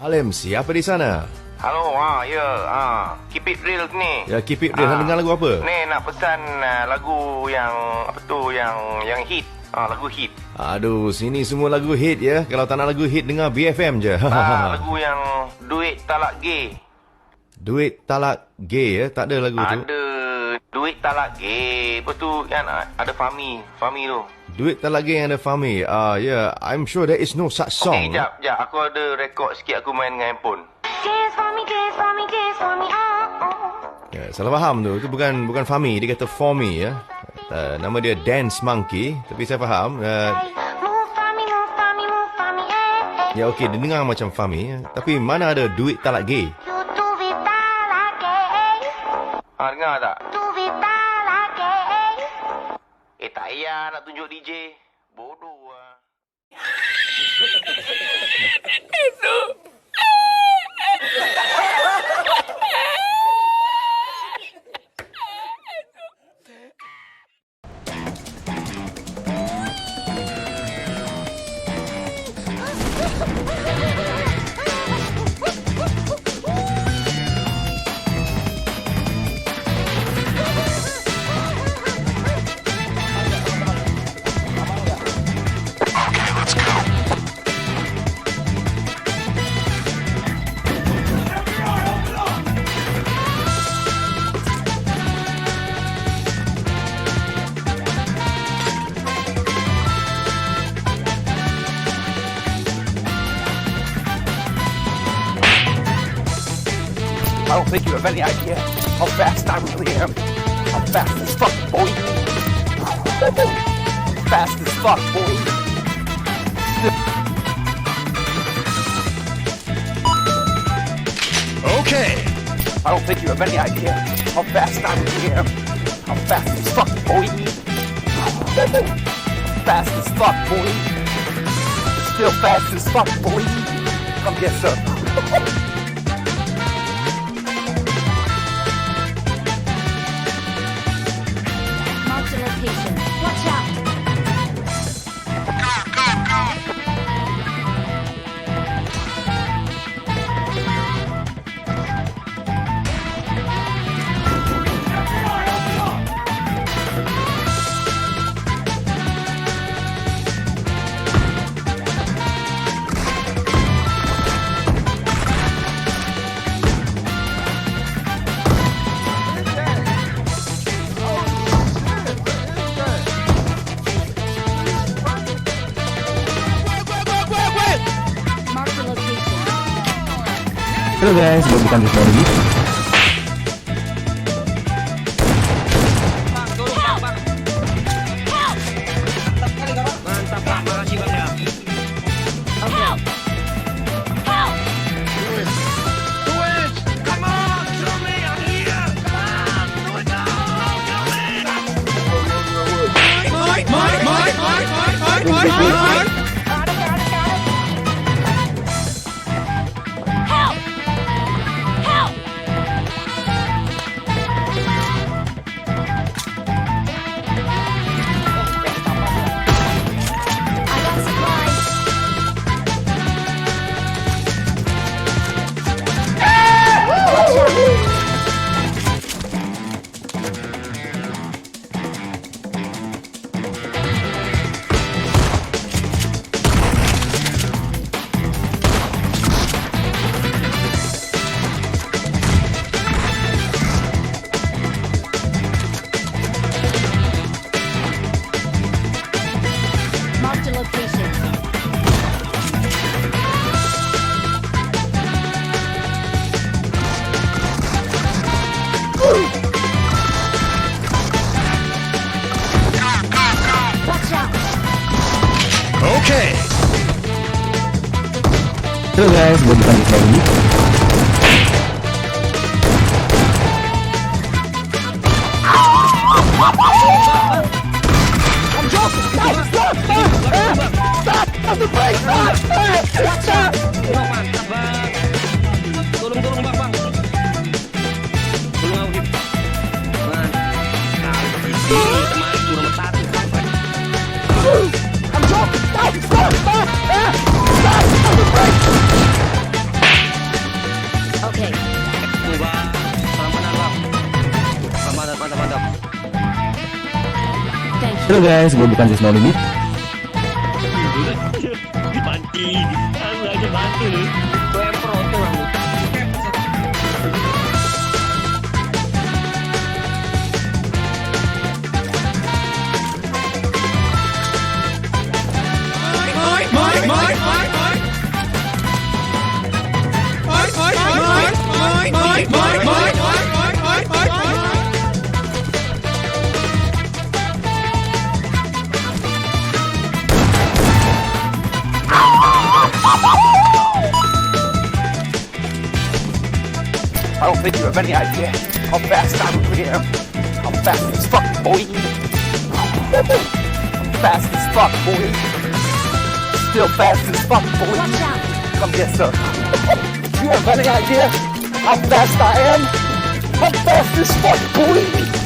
Halim, siapa di sana? Halo, keep it real ni. Ya, keep it real. Nak dengar lagu apa? Ni nak pesan lagu yang apa tu, yang hit. Lagu hit. Aduh, sini semua lagu hit ya. Kalau tak nak lagu hit, dengar BFM je. Lagu yang duit talak gay. Duit talak gay ya? Tak ada lagu tu. Ada duit talak gay. Lepas tu kan ada Fahmi tu. Duit talak gay yang ada Fahmi. Yeah, I'm sure there is no such song. Okay, jap. Aku ada rekod sikit, aku main dengan handphone. Ya, salah faham tu. Itu bukan Fahmi, dia kata For Me ya. Nama dia Dance Monkey, tapi saya faham. Ya okey, dia dengar macam Fahmi, tapi mana ada duit talak gay? Dengar tak? Tak payah nak tunjuk DJ. Bodoh lah. I don't think you have any idea how fast I really am. I'm fast as fuck, boy. Fast as fuck, boy. Okay. I don't think you have any idea how fast I really am. I'm fast as fuck, boy. Fast as fuck, boy. Still fast as fuck, boy. Come get some. Watch out! Halo guys, bukan Discord lagi. Mantap Pak, makasih Bang ya. Marked a location. Watch out! Okay. Halo guys, bukan Discord lagi. I'm joking! Stop! Stop! Stop! On the brake! Stop! Stop! Mantap Bang. Tolong Bang. Tolong aku Hip. Kemarin turun metati sampai. I'm joking! Stop! Stop! Stop! Stop! On the brake! guys, gue bukan just no limit. Dipancing. Langsung aja bantu lu. Gue yang pro tuh langsung. I don't think you have any idea how fast I really am. I'm fast as fuck, boy. I'm fast as fuck, boy. Still fast as fuck, boy. Watch out. Come get some. You have any idea how fast I am? I'm fast as fuck, boy.